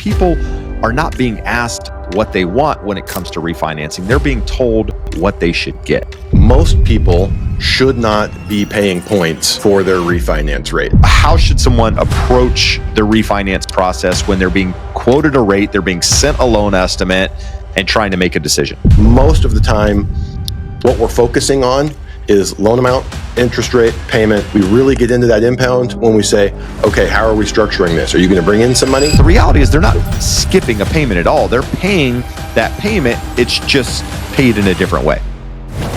People are not being asked what they want when it comes to refinancing. They're being told what they should get. Most people should not be paying points for their refinance rate. How should someone approach the refinance process when they're being quoted a rate, they're being sent a loan estimate, and trying to make a decision? Most of the time, what we're focusing on is loan amount, interest rate, payment. We really get into that impound when we say, okay, how are we structuring this? Are you going to bring in some money? The reality is they're not skipping a payment at all. They're paying that payment. It's just paid in a different way.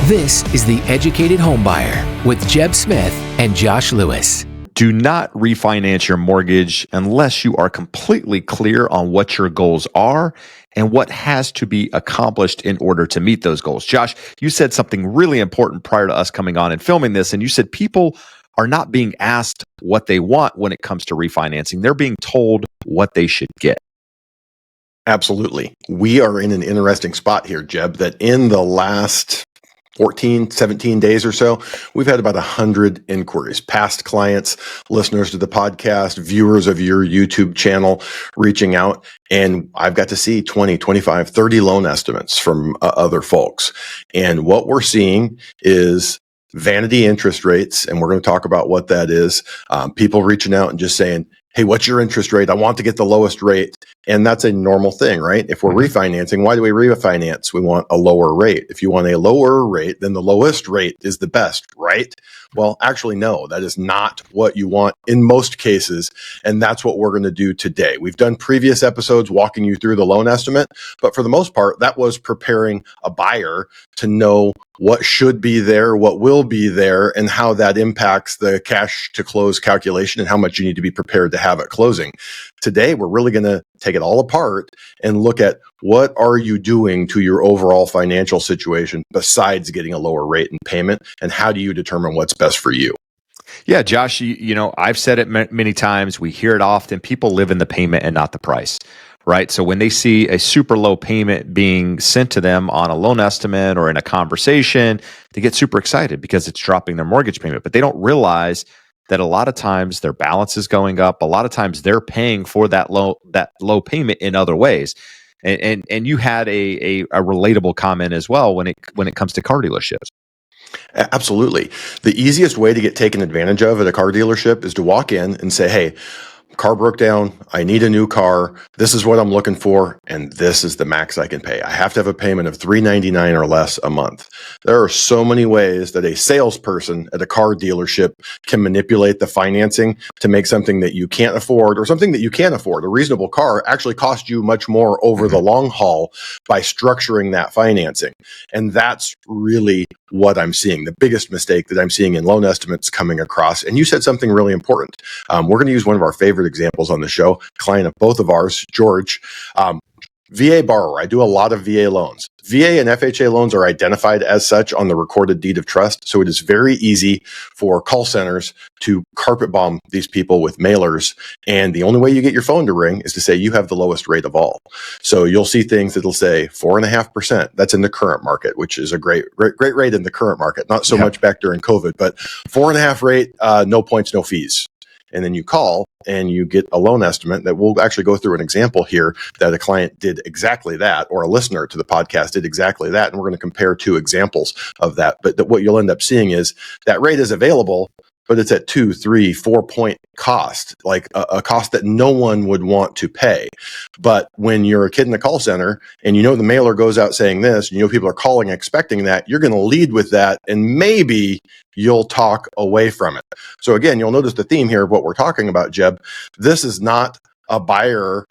This is The Educated Homebuyer with Jeb Smith and Josh Lewis. Do not refinance your mortgage unless you are completely clear on what your goals are and what has to be accomplished in order to meet those goals. Josh, you said something really important prior to us coming on and filming this, and you said people are not being asked what they want when it comes to refinancing. They're being told what they should get. Absolutely. We are in an interesting spot here, Jeb, that in the last 14, 17 days or so, we've had about 100 inquiries, past clients, listeners to the podcast, viewers of your YouTube channel reaching out. And I've got to see 20, 25, 30 loan estimates from other folks. And what we're seeing is vanity interest rates. And we're going to talk about what that is. People reaching out and just saying, hey, what's your interest rate? I want to get the lowest rate. And that's a normal thing, right? If we're refinancing, why do we refinance? We want a lower rate. If you want a lower rate, then the lowest rate is the best, right? Well, actually, no, that is not what you want in most cases. And that's what we're going to do today. We've done previous episodes walking you through the loan estimate, but for the most part, that was preparing a buyer to know what should be there, what will be there, and how that impacts the cash to close calculation and how much you need to be prepared to have at closing. Today, we're really going to take it all apart and look at what are you doing to your overall financial situation besides getting a lower rate in payment, and how do you determine what's best for you? Yeah, Josh, you know, I've said it many times. We hear it often. People live in the payment and not the price, right? So when they see a super low payment being sent to them on a loan estimate or in a conversation, they get super excited because it's dropping their mortgage payment. But they don't realize that a lot of times their balance is going up. A lot of times they're paying for that low payment in other ways. And you had a relatable comment as well when it comes to car dealerships. Absolutely. The easiest way to get taken advantage of at a car dealership is to walk in and say, hey, car broke down. I need a new car. This is what I'm looking for. And this is the max I can pay. I have to have a payment of $399 or less a month. There are so many ways that a salesperson at a car dealership can manipulate the financing to make something that you can't afford or something that you can afford. A reasonable car actually costs you much more over the long haul by structuring that financing. And that's really what I'm seeing, the biggest mistake that I'm seeing in loan estimates coming across. And you said something really important. We're going to use one of our favorite examples on the show, client of both of ours, George, VA borrower. I do a lot of VA loans. VA and FHA loans are identified as such on the recorded deed of trust. So it is very easy for call centers to carpet bomb these people with mailers. And the only way you get your phone to ring is to say you have the lowest rate of all. So you'll see things that'll say 4.5%. That's in the current market, which is a great rate in the current market. Not so much back during COVID, but 4.5 rate, no points, no fees. And then you call and you get a loan estimate that we'll actually go through an example here that a client did exactly that, or a listener to the podcast did exactly that. And we're going to compare two examples of that. But what you'll end up seeing is that rate is available, but it's at 2, 3, 4 point cost, like a cost that no one would want to pay. But when you're a kid in the call center and you know the mailer goes out saying this, you know people are calling expecting that, you're going to lead with that, and maybe you'll talk away from it. So again, you'll notice the theme here of what we're talking about, Jeb. This is not a buyer,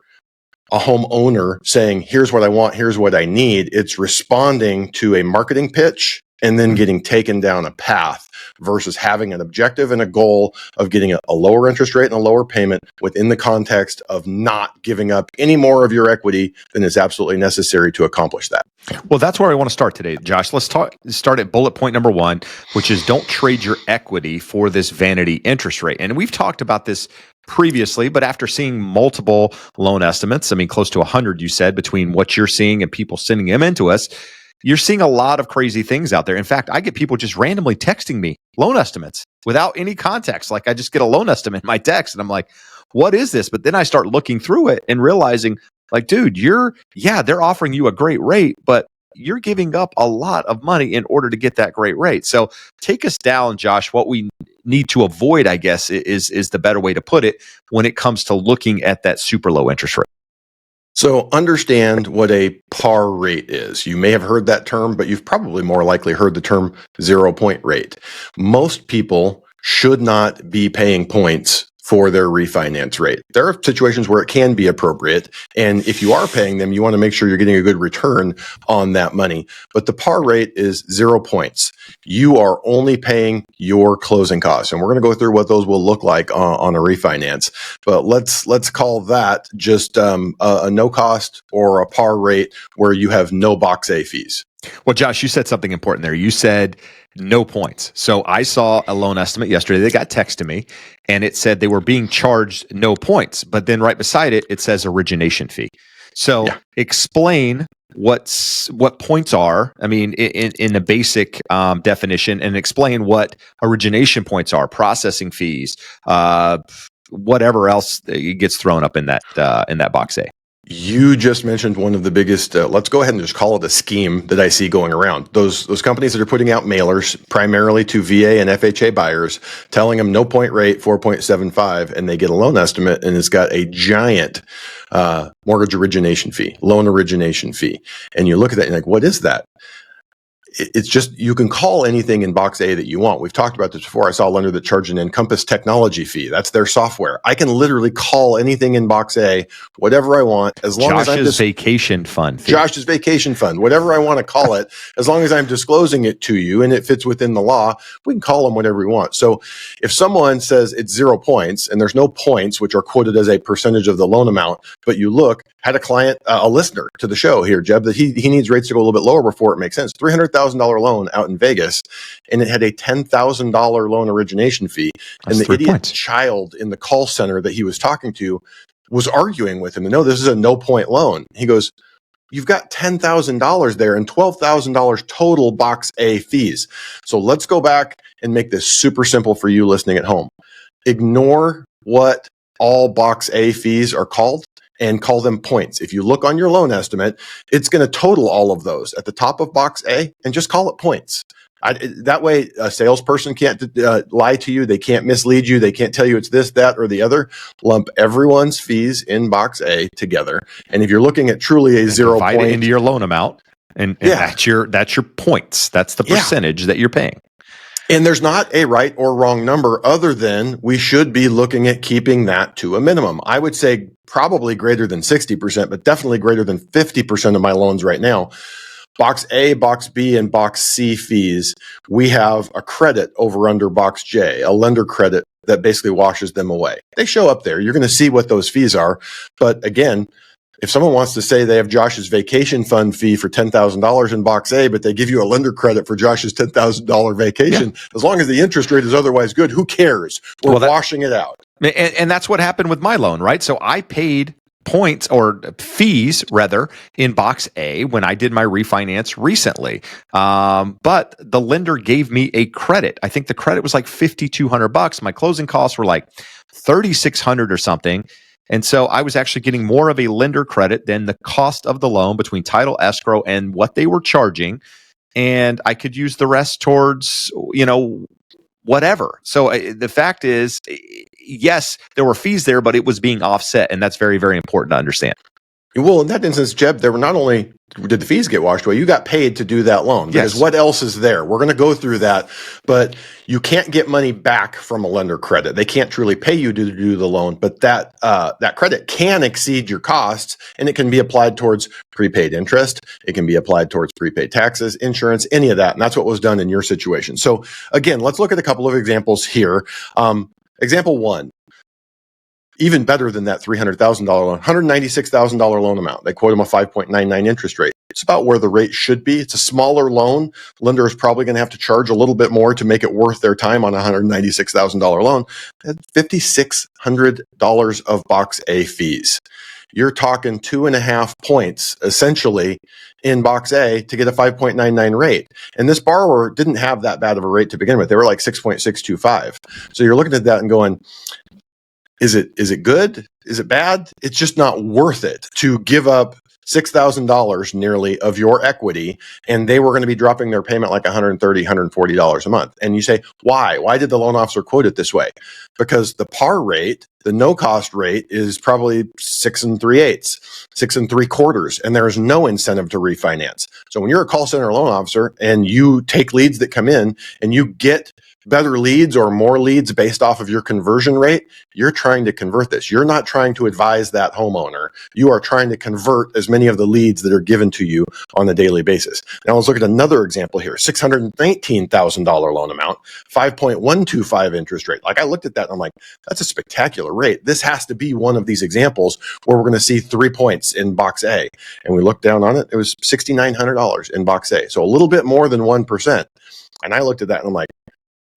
a homeowner saying, here's what I want, here's what I need. It's responding to a marketing pitch and then getting taken down a path versus having an objective and a goal of getting a lower interest rate and a lower payment within the context of not giving up any more of your equity than is absolutely necessary to accomplish that. Well, that's where I want to start today, Josh. Let's start at bullet point number 1, which is don't trade your equity for this vanity interest rate. And we've talked about this previously, but after seeing multiple loan estimates, I mean, close to 100, you said, between what you're seeing and people sending them into us, you're seeing a lot of crazy things out there. In fact, I get people just randomly texting me loan estimates without any context. Like I just get a loan estimate in my text and I'm like, what is this? But then I start looking through it and realizing, like, dude, they're offering you a great rate, but you're giving up a lot of money in order to get that great rate. So take us down, Josh. What we need to avoid, I guess, is the better way to put it when it comes to looking at that super low interest rate. So understand what a par rate is. You may have heard that term, but you've probably more likely heard the term 0-point rate. Most people should not be paying points for their refinance rate. There are situations where it can be appropriate. And if you are paying them, you want to make sure you're getting a good return on that money. But the par rate is 0 points. You are only paying your closing costs. And we're going to go through what those will look like on a refinance. But let's call that just a no cost or a par rate where you have no box A fees. Well, Josh, you said something important there. You said no points. So I saw a loan estimate yesterday. They got text to me, and it said they were being charged no points. But then right beside it, it says origination fee. So explain what points are. I mean, in the basic definition, and explain what origination points are, processing fees, whatever else gets thrown up in that box A. You just mentioned one of the biggest, let's go ahead and just call it a scheme that I see going around. Those companies that are putting out mailers primarily to VA and FHA buyers, telling them no point rate, 4.75, and they get a loan estimate and it's got a giant mortgage origination fee, loan origination fee. And you look at that and you're like, what is that? It's just, you can call anything in box A that you want. We've talked about this before. I saw a lender that charged an Encompass technology fee. That's their software. I can literally call anything in box A, whatever I want, as long as I'm Josh's vacation fund fee. Josh's vacation fund, whatever I want to call it, as long as I'm disclosing it to you and it fits within the law, we can call them whatever we want. So if someone says it's 0 points and there's no points, which are quoted as a percentage of the loan amount, but you look, had a client, a listener to the show here, Jeb, that he needs rates to go a little bit lower before it makes sense. $300,000 loan out in Vegas, and it had a $10,000 loan origination fee. That's and the 3 idiot points. child in the call center that he was talking to was arguing with him. No, this is a no point loan. He goes, you've got $10,000 there and $12,000 total box A fees. So let's go back and make this super simple for you listening at home. Ignore what all box A fees are called and call them points. If you look on your loan estimate, it's going to total all of those at the top of box A and just call it points. That way, a salesperson can't lie to you. They can't mislead you. They can't tell you it's this, that, or the other. Lump everyone's fees in box A together. And if you're looking at truly a 0 divide point it into your loan amount, and that's your points. That's the percentage that you're paying. And there's not a right or wrong number other than we should be looking at keeping that to a minimum. I would say probably greater than 60%, but definitely greater than 50% of my loans right now. Box A, box B, and box C fees, we have a credit over under box J, a lender credit that basically washes them away. They show up there. You're going to see what those fees are. But again, if someone wants to say they have Josh's vacation fund fee for $10,000 in box A, but they give you a lender credit for Josh's $10,000 vacation, as long as the interest rate is otherwise good, who cares? We're washing it out. And that's what happened with my loan, right? So I paid points or fees rather in box A when I did my refinance recently. But the lender gave me a credit. I think the credit was like $5,200. My closing costs were like $3,600 or something. And so I was actually getting more of a lender credit than the cost of the loan between title, escrow, and what they were charging. And I could use the rest towards, whatever. So the fact is, yes, there were fees there, but it was being offset. And that's very, very important to understand. Well, in that instance, Jeb, there were not only did the fees get washed away, you got paid to do that loan. Because what else is there? We're going to go through that, but you can't get money back from a lender credit. They can't truly pay you to do the loan, but that credit can exceed your costs, and it can be applied towards prepaid interest. It can be applied towards prepaid taxes, insurance, any of that. And that's what was done in your situation. So again, let's look at a couple of examples here. Example one. Even better than that $300,000 loan, $196,000 loan amount. They quote them a 5.99 interest rate. It's about where the rate should be. It's a smaller loan. Lender is probably going to have to charge a little bit more to make it worth their time on a $196,000 loan. $5,600 of box A fees. You're talking 2.5 points essentially in box A to get a 5.99 rate. And this borrower didn't have that bad of a rate to begin with. They were like 6.625. So you're looking at that and going, Is it good? Is it bad? It's just not worth it to give up $6,000 nearly of your equity, and they were going to be dropping their payment like $130, $140 a month. And you say, why? Why did the loan officer quote it this way? Because the par rate, the no cost rate, is probably 6 3/8, 6 3/4, and there's no incentive to refinance. So when you're a call center loan officer and you take leads that come in and you get better leads or more leads based off of your conversion rate, you're trying to convert this. You're not trying to advise that homeowner. You are trying to convert as many of the leads that are given to you on a daily basis. Now let's look at another example here. $619,000 loan amount, 5.125 interest rate. Like, I looked at that and I'm like, that's a spectacular rate. This has to be one of these examples where we're going to see 3 points in box A. And we looked down on it. It was $6,900 in box A. So a little bit more than 1%. And I looked at that and I'm like,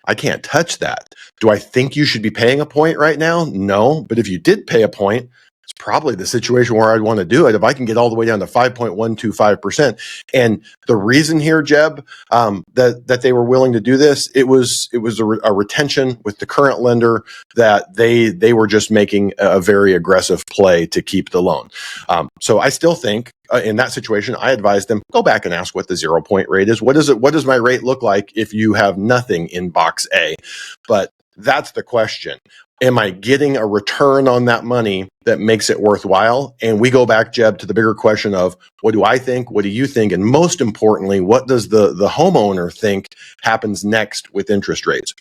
I can't touch that. Do I think you should be paying a point right now? No. But if you did pay a point, it's probably the situation where I'd want to do it if I can get all the way down to 5.125%. And the reason here, Jeb, that they were willing to do this, it was a retention with the current lender that they were just making a very aggressive play to keep the loan. So I still think in that situation, I advised them, go back and ask what the 0 point rate is. What does my rate look like if you have nothing in box A? But that's the question. Am I getting a return on that money that makes it worthwhile? And we go back, Jeb, to the bigger question of, what do I think? What do you think? And most importantly, what does the homeowner think happens next with interest rates?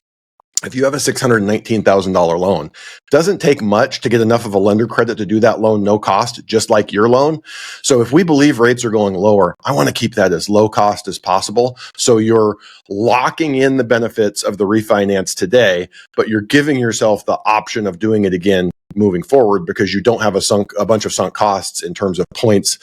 If you have a $619,000 loan, doesn't take much to get enough of a lender credit to do that loan no cost, just like your loan. So if we believe rates are going lower, I want to keep that as low cost as possible. So you're locking in the benefits of the refinance today, but you're giving yourself the option of doing it again moving forward, because you don't have a bunch of sunk costs in terms of points,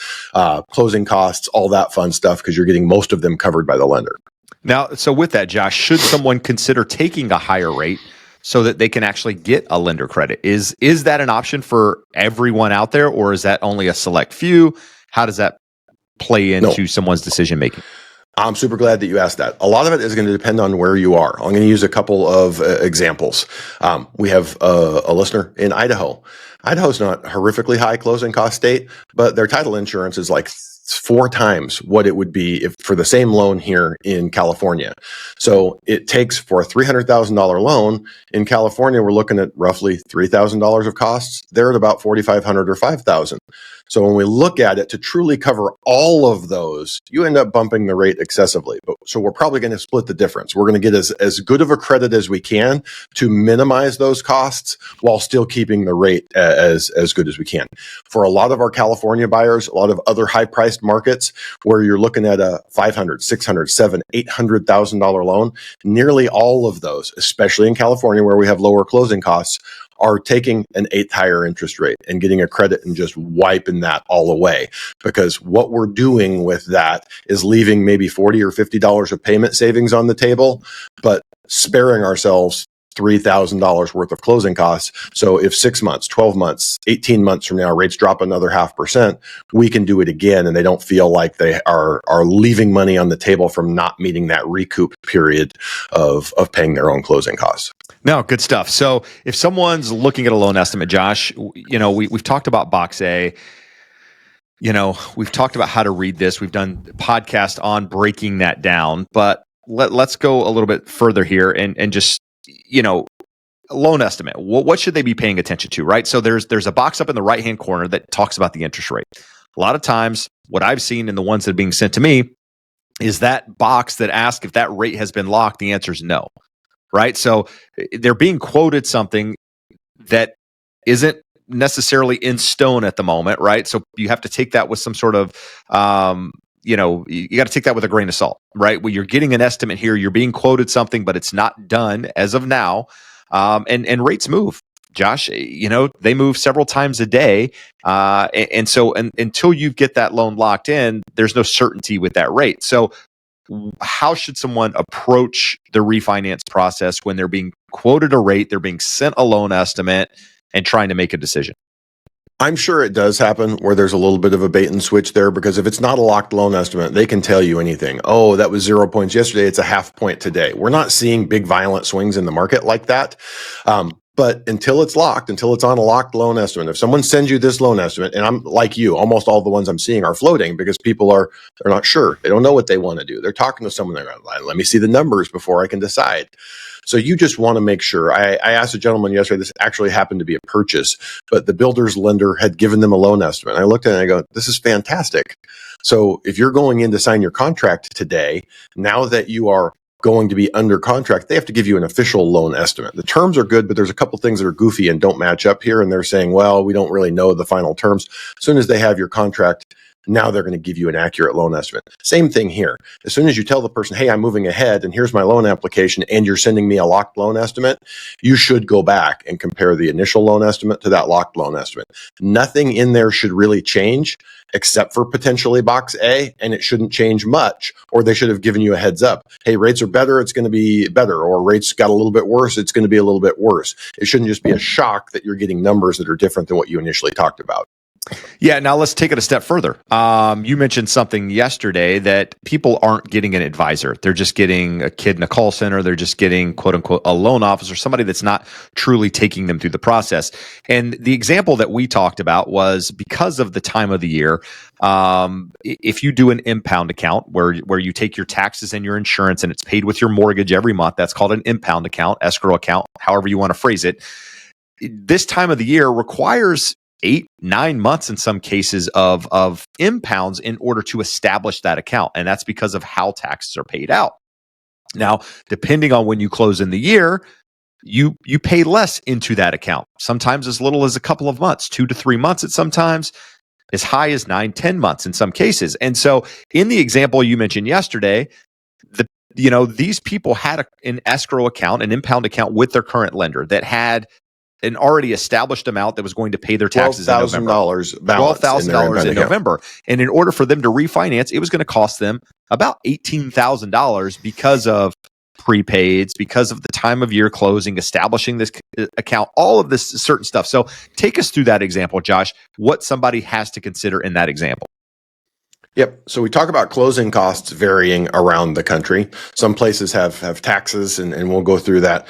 closing costs, all that fun stuff, because you're getting most of them covered by the lender. Now, so with that, Josh, should someone consider taking a higher rate so that they can actually get a lender credit? Is that an option for everyone out there, or is that only a select few? How does that play into someone's decision making? I'm super glad that you asked that. A lot of it is going to depend on where you are. I'm going to use a couple of examples. We have a listener in Idaho. Idaho's not a horrifically high closing cost state, but their title insurance is like 4 times what it would be if for the same loan here in California. So it takes, for a $300,000 loan in California, we're looking at roughly $3,000 of costs. They're at about $4,500 or $5,000. So when we look at it, to truly cover all of those, you end up bumping the rate excessively. So we're probably going to split the difference. We're going to get as good of a credit as we can to minimize those costs while still keeping the rate as good as we can. For a lot of our California buyers, a lot of other high-priced markets where you're looking at a $500,000, $600,000, $700,000, $800,000 loan, nearly all of those, especially in California where we have lower closing costs, are taking an 8th higher interest rate and getting a credit and just wiping that all away. Because what we're doing with that is leaving maybe $40 or $50 of payment savings on the table, but sparing ourselves $3,000 worth of closing costs. So if 6 months, 12 months, 18 months from now, rates drop another 0.5%, we can do it again. And they don't feel like they are leaving money on the table from not meeting that recoup period of paying their own closing costs. No, good stuff. So if someone's looking at a loan estimate, Josh, we've talked about box A. We've talked about how to read this. We've done a podcast on breaking that down, but let's go a little bit further here and just, loan estimate. What should they be paying attention to, right? So there's a box up in the right-hand corner that talks about the interest rate. A lot of times, what I've seen in the ones that are being sent to me is that box that asks if that rate has been locked. The answer is no, right? So they're being quoted something that isn't necessarily in stone at the moment, right? So you have to take that with some sort of, you got to take that with a grain of salt, right? When you're getting an estimate here, you're being quoted something, but it's not done as of now. And rates move, Josh, they move several times a day. And so until you get that loan locked in, there's no certainty with that rate. So how should someone approach the refinance process when they're being quoted a rate, they're being sent a loan estimate, and trying to make a decision? I'm sure it does happen where there's a little bit of a bait and switch there, because if it's not a locked loan estimate, they can tell you anything. Oh, that was 0 points yesterday. It's a 0.5 point today. We're not seeing big violent swings in the market like that. But until it's locked, until it's on a locked loan estimate, if someone sends you this loan estimate, and I'm like you, almost all the ones I'm seeing are floating because they're not sure. They don't know what they want to do. They're talking to someone. They're like, let me see the numbers before I can decide. So you just want to make sure. I asked a gentleman yesterday, this actually happened to be a purchase, but the builder's lender had given them a loan estimate. I looked at it and I go, this is fantastic. So if you're going in to sign your contract today, now that you are going to be under contract, they have to give you an official loan estimate. The terms are good, but there's a couple things that are goofy and don't match up here. And they're saying, well, we don't really know the final terms. As soon as they have your contract, now they're going to give you an accurate loan estimate. Same thing here. As soon as you tell the person, hey, I'm moving ahead and here's my loan application and you're sending me a locked loan estimate, you should go back and compare the initial loan estimate to that locked loan estimate. Nothing in there should really change except for potentially box A, and it shouldn't change much, or they should have given you a heads up. Hey, rates are better, it's going to be better, or rates got a little bit worse, it's going to be a little bit worse. It shouldn't just be a shock that you're getting numbers that are different than what you initially talked about. Yeah, now let's take it a step further. You mentioned something yesterday that people aren't getting an advisor. They're just getting a kid in a call center. They're just getting, quote unquote, a loan officer, somebody that's not truly taking them through the process. And the example that we talked about was because of the time of the year. If you do an impound account where you take your taxes and your insurance and it's paid with your mortgage every month, that's called an impound account, escrow account, however you want to phrase it. This time of the year requires 8-9 months in some cases of impounds in order to establish that account. And that's because of how taxes are paid out. Now, depending on when you close in the year, you pay less into that account, sometimes as little as a couple of months, 2 to 3 months at sometimes, as high as 9-10 months in some cases. And so in the example you mentioned yesterday, these people had an escrow account, an impound account with their current lender that had an already established amount that was going to pay their taxes in November. $12,000 in November. And in order for them to refinance, it was going to cost them about $18,000 because of prepaids, because of the time of year closing, establishing this account, all of this certain stuff. So take us through that example, Josh, what somebody has to consider in that example. Yep. So we talk about closing costs varying around the country. Some places have taxes, and we'll go through that.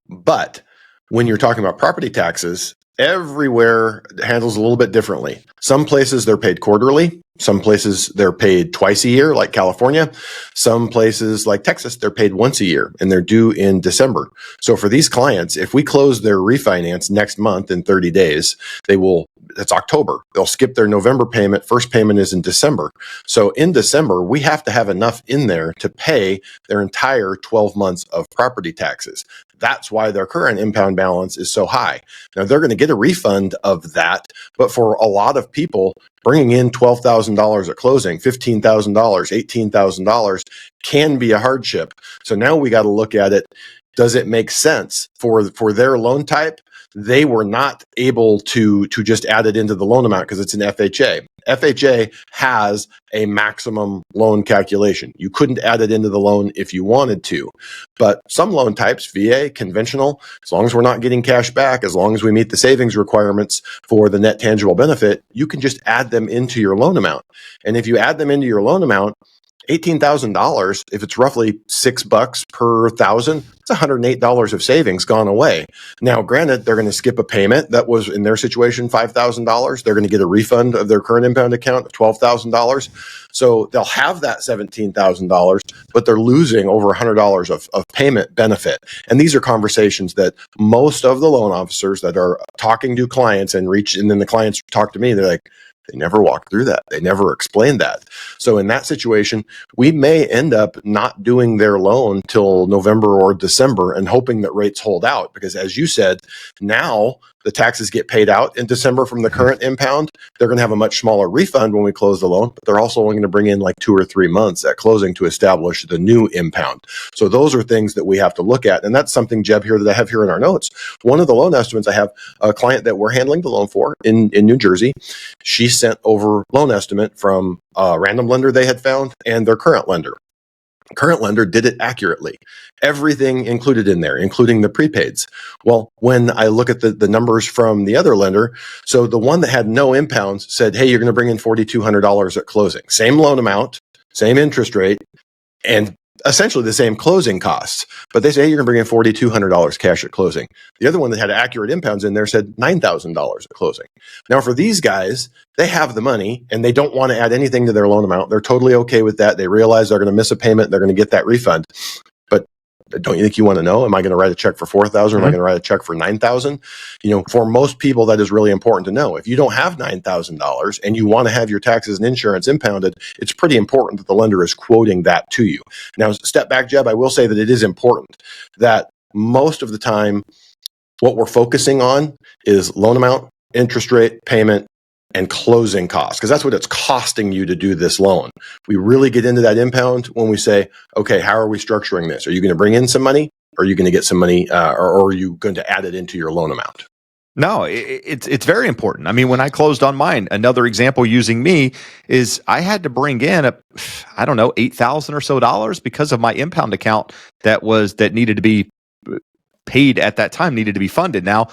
But when you're talking about property taxes, everywhere handles a little bit differently. Some places they're paid quarterly. Some places they're paid twice a year, like California. Some places like Texas, they're paid once a year and they're due in December. So for these clients, if we close their refinance next month in 30 days, it's October. They'll skip their November payment. First payment is in December. So in December, we have to have enough in there to pay their entire 12 months of property taxes. That's why their current impound balance is so high. Now, they're going to get a refund of that, but for a lot of people, bringing in $12,000 at closing, $15,000, $18,000 can be a hardship. So now we got to look at it. Does it make sense for their loan type? They were not able to just add it into the loan amount because it's an FHA. FHA has a maximum loan calculation. You couldn't add it into the loan if you wanted to. But some loan types, VA, conventional, as long as we're not getting cash back, as long as we meet the savings requirements for the net tangible benefit, you can just add them into your loan amount. And if you add them into your loan amount, $18,000, if it's roughly $6 per thousand, it's $108 of savings gone away. Now, granted, they're going to skip a payment that was in their situation $5,000. They're going to get a refund of their current impound account of $12,000. So they'll have that $17,000, but they're losing over $100 of payment benefit. And these are conversations that most of the loan officers that are talking to clients and then the clients talk to me, they're like, they never walked through that. They never explained that. So in that situation, we may end up not doing their loan till November or December and hoping that rates hold out. Because as you said, now the taxes get paid out in December from the current impound. They're going to have a much smaller refund when we close the loan, but they're also only going to bring in like 2 or 3 months at closing to establish the new impound. So those are things that we have to look at. And that's something, Jeb, here that I have here in our notes. One of the loan estimates, I have a client that we're handling the loan for in New Jersey. She sent over loan estimate from a random lender they had found and their current lender. Current lender did it accurately. Everything included in there, including the prepaids. Well, when I look at the numbers from the other lender, so the one that had no impounds said, hey, you're going to bring in $4,200 at closing. Same loan amount, same interest rate, and essentially the same closing costs, but they say, hey, you're going to bring in $4,200 cash at closing. The other one that had accurate impounds in there said $9,000 at closing. Now, for these guys, they have the money and they don't want to add anything to their loan amount. They're totally okay with that. They realize they're going to miss a payment. They're going to get that refund. But don't you think you want to know, am I going to write a check for $4,000? Am I going to write a check for $9,000? For most people, that is really important to know. If you don't have $9,000 and you want to have your taxes and insurance impounded, it's pretty important that the lender is quoting that to you. Now, step back, Jeb, I will say that it is important that most of the time, what we're focusing on is loan amount, interest rate, payment, and closing costs, because that's what it's costing you to do this loan. We really get into that impound when we say, okay, how are we structuring this? Are you going to bring in some money? Or are you going to get some money? Or are you going to add it into your loan amount? No, it's very important. I mean, when I closed on mine, another example using me is I had to bring in $8,000 or so dollars because of my impound account that needed to be paid at that time, needed to be funded. Now,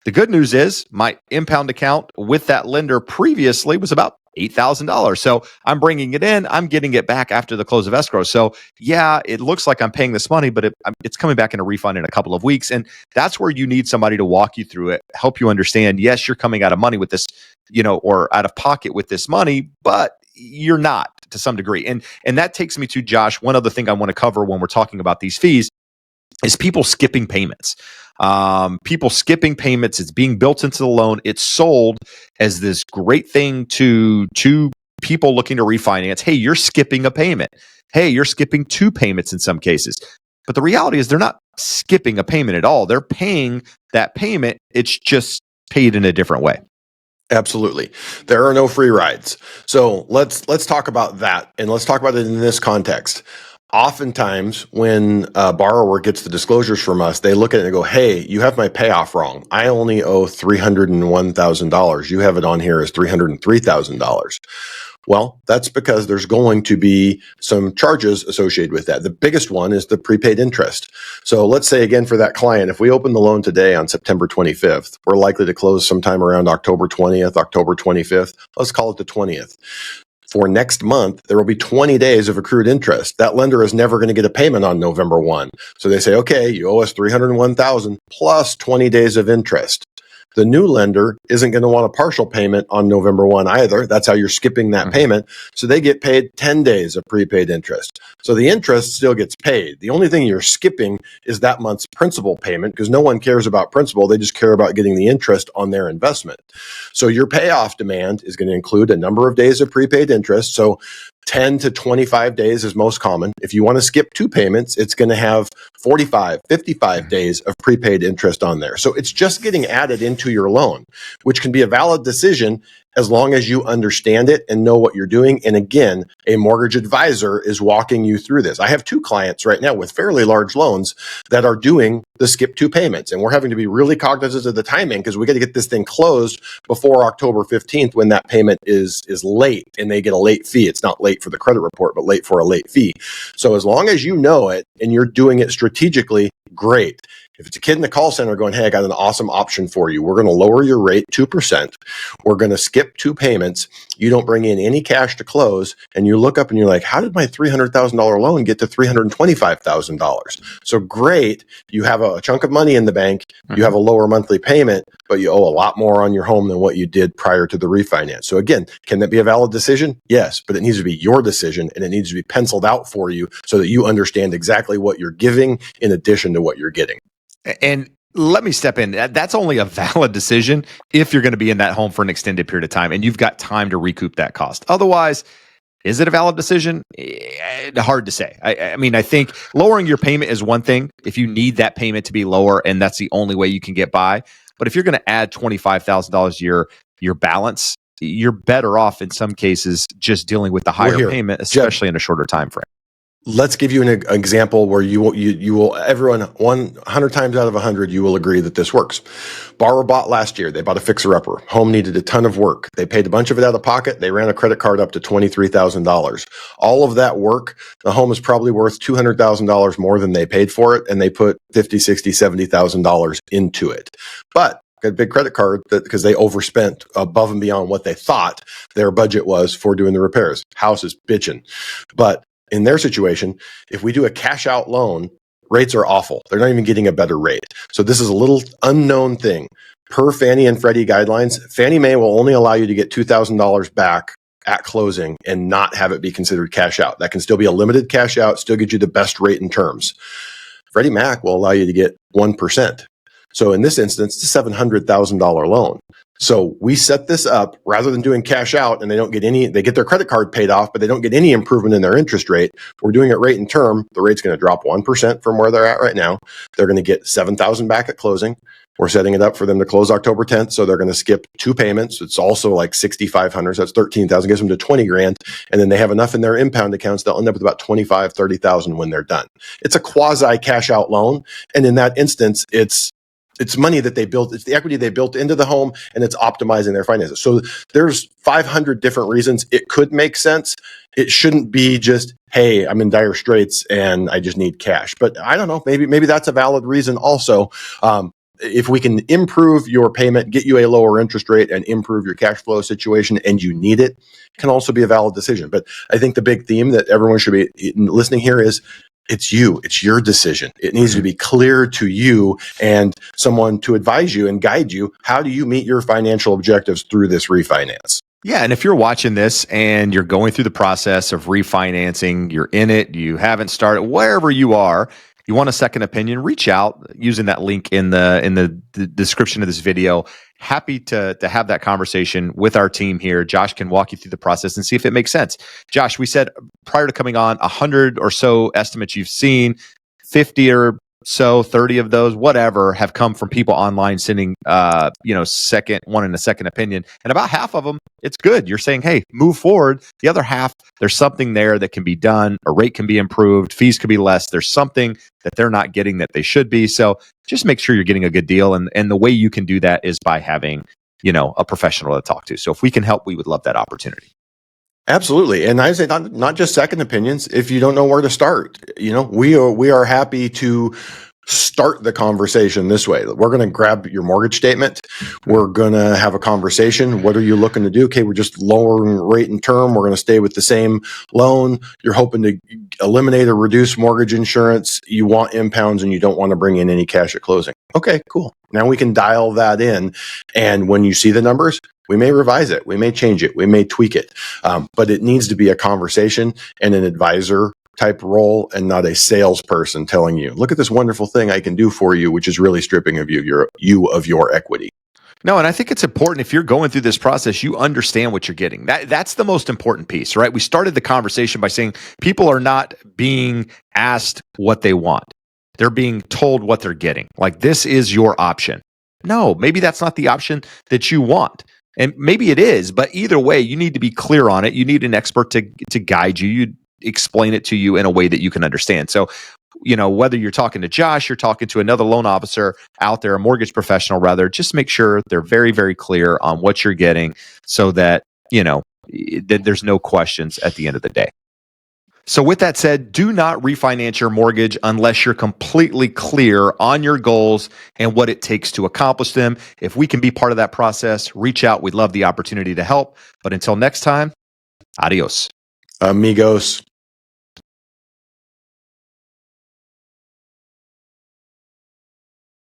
the good news is my impound account with that lender previously was about $8,000. So I'm bringing it in, I'm getting it back after the close of escrow. So yeah, it looks like I'm paying this money, but it's coming back in a refund in a couple of weeks. And that's where you need somebody to walk you through it, help you understand, yes, you're coming out of money with this, or out of pocket with this money, but you're not to some degree. And that takes me to, Josh, one other thing I want to cover when we're talking about these fees is people skipping payments. People skipping payments. It's being built into the loan. It's sold as this great thing to people looking to refinance. Hey, you're skipping a payment. Hey, you're skipping 2 payments in some cases. But the reality is they're not skipping a payment at all. They're paying that payment. It's just paid in a different way. Absolutely. There are no free rides. So let's talk about that, and let's talk about it in this context. Oftentimes, when a borrower gets the disclosures from us, they look at it and go, hey, you have my payoff wrong. I only owe $301,000. You have it on here as $303,000. Well, that's because there's going to be some charges associated with that. The biggest one is the prepaid interest. So let's say, again, for that client, if we open the loan today on September 25th, we're likely to close sometime around October 20th, October 25th. Let's call it the 20th. For next month, there will be 20 days of accrued interest. That lender is never going to get a payment on November 1. So they say, okay, you owe us $301,000 plus 20 days of interest. The new lender isn't going to want a partial payment on November 1 either. That's how you're skipping that payment. So they get paid 10 days of prepaid interest. So the interest still gets paid. The only thing you're skipping is that month's principal payment, because no one cares about principal. They just care about getting the interest on their investment. So your payoff demand is going to include a number of days of prepaid interest. So 10 to 25 days is most common. If you want to skip 2 payments, it's going to have 45, 55 days of prepaid interest on there. So it's just getting added into your loan, which can be a valid decision as long as you understand it and know what you're doing. And again, a mortgage advisor is walking you through this. I have 2 clients right now with fairly large loans that are doing the skip 2 payments. And we're having to be really cognizant of the timing because we got to get this thing closed before October 15th when that payment is late and they get a late fee. It's not late for the credit report, but late for a late fee. So as long as you know it and you're doing it strategically, great. If it's a kid in the call center going, hey, I got an awesome option for you. We're going to lower your rate 2%. We're going to skip 2 payments. You don't bring in any cash to close. And you look up and you're like, how did my $300,000 loan get to $325,000? So great. You have a chunk of money in the bank. You have a lower monthly payment, but you owe a lot more on your home than what you did prior to the refinance. So again, can that be a valid decision? Yes, but it needs to be your decision and it needs to be penciled out for you so that you understand exactly what you're giving in addition to what you're getting. And let me step in. That's only a valid decision if you're going to be in that home for an extended period of time and you've got time to recoup that cost. Otherwise, is it a valid decision? Hard to say. I mean, I think lowering your payment is one thing if you need that payment to be lower and that's the only way you can get by. But if you're going to add $25,000 your balance, you're better off in some cases just dealing with the higher payment, especially in a shorter time frame. Let's give you an example where you will, everyone 100 times out of 100, you will agree that this works. Borrower bought last year. They bought a fixer-upper. Home needed a ton of work. They paid a bunch of it out of pocket. They ran a credit card up to $23,000. All of that work, the home is probably worth $200,000 more than they paid for it, and they put $50,000, $60,000, $70,000 into it. But got a big credit card because they overspent above and beyond what they thought their budget was for doing the repairs. House is bitching. But in their situation, if we do a cash out loan, rates are awful. They're not even getting a better rate. So this is a little unknown thing. Per Fannie and Freddie guidelines, Fannie Mae will only allow you to get $2,000 back at closing and not have it be considered cash out. That can still be a limited cash out, still get you the best rate and terms. Freddie Mac will allow you to get 1%. So in this instance, it's a $700,000 loan. So we set this up rather than doing cash out and they get their credit card paid off, but they don't get any improvement in their interest rate. We're doing it rate and term. The rate's going to drop 1% from where they're at right now. They're going to get $7,000 back at closing. We're setting it up for them to close October 10th. So they're going to skip 2 payments. It's also like $6,500. So that's $13,000, gives them to $20,000. And then they have enough in their impound accounts. They'll end up with about $25,000, $30,000 when they're done. It's a quasi cash out loan. And in that instance, it's money that they built. It's the equity they built into the home, and it's optimizing their finances. So there's 500 different reasons it could make sense. It shouldn't be just, hey, I'm in dire straits and I just need cash. But I don't know, maybe that's a valid reason also. If we can improve your payment, get you a lower interest rate, and improve your cash flow situation, and you need it, can also be a valid decision. But I think the big theme that everyone should be listening here is, it's you. It's your decision. It needs to be clear to you and someone to advise you and guide you. How do you meet your financial objectives through this refinance? Yeah. And if you're watching this and you're going through the process of refinancing, you're in it, you haven't started, wherever you are, you want a second opinion, reach out using that link in the description of this video. Happy to have that conversation with our team here. Josh can walk you through the process and see if it makes sense. Josh, we said prior to coming on, 100 or so estimates you've seen, 50 or so, 30 of those, whatever, have come from people online sending, wanting a second opinion. And about half of them, it's good. You're saying, hey, move forward. The other half, there's something there that can be done. A rate can be improved. Fees could be less. There's something that they're not getting that they should be. So just make sure you're getting a good deal. And the way you can do that is by having, a professional to talk to. So if we can help, we would love that opportunity. Absolutely. And I say not just second opinions. If you don't know where to start, we are happy to start the conversation this way. We're going to grab your mortgage statement. We're going to have a conversation. What are you looking to do? Okay, we're just lowering rate and term. We're going to stay with the same loan. You're hoping to eliminate or reduce mortgage insurance. You want impounds and you don't want to bring in any cash at closing. Okay, cool. Now we can dial that in. And when you see the numbers, we may revise it. We may change it. We may tweak it. But it needs to be a conversation and an advisor type role and not a salesperson telling you, look at this wonderful thing I can do for you, which is really stripping of you of your equity. No, and I think it's important if you're going through this process, you understand what you're getting. That's the most important piece, right? We started the conversation by saying people are not being asked what they want. They're being told what they're getting. Like, this is your option. No, maybe that's not the option that you want. And maybe it is, but either way, you need to be clear on it. You need an expert to guide you. You explain it to you in a way that you can understand. So, whether you're talking to Josh, you're talking to another loan officer out there, a mortgage professional rather, just make sure they're very, very clear on what you're getting so that, that there's no questions at the end of the day. So with that said, do not refinance your mortgage unless you're completely clear on your goals and what it takes to accomplish them. If we can be part of that process, reach out. We'd love the opportunity to help. But until next time, adios. Amigos.